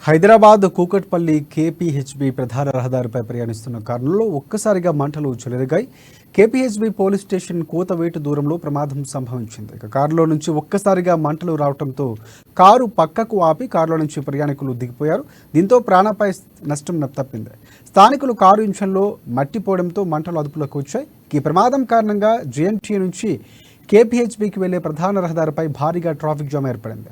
Hyderabad Kukatpally KPHB ప్రధాన రహదారిపై ప్రయాణిస్తున్న కారులో ఒక్కసారిగా మంటలు చెలరేగాయి. కేపీహెచ్బీ పోలీస్ స్టేషన్ కూతవేటు దూరంలో ప్రమాదం సంభవించింది. కారులో నుంచి ఒక్కసారిగా మంటలు రావడంతో కారు పక్కకు ఆపి కారులో నుంచి ప్రయాణికులు దిగిపోయారు. దీంతో ప్రాణాపాయ నష్టం తప్పింది. స్థానికులు కారు ఇంజన్లో మట్టిపోవడంతో మంటలు అదుపులోకి వచ్చాయి. ఈ ప్రమాదం కారణంగా జేఎన్టీ నుంచి కేపీహెచ్బీకి వెళ్లే ప్రధాన రహదారిపై భారీగా ట్రాఫిక్ జామ్ ఏర్పడింది.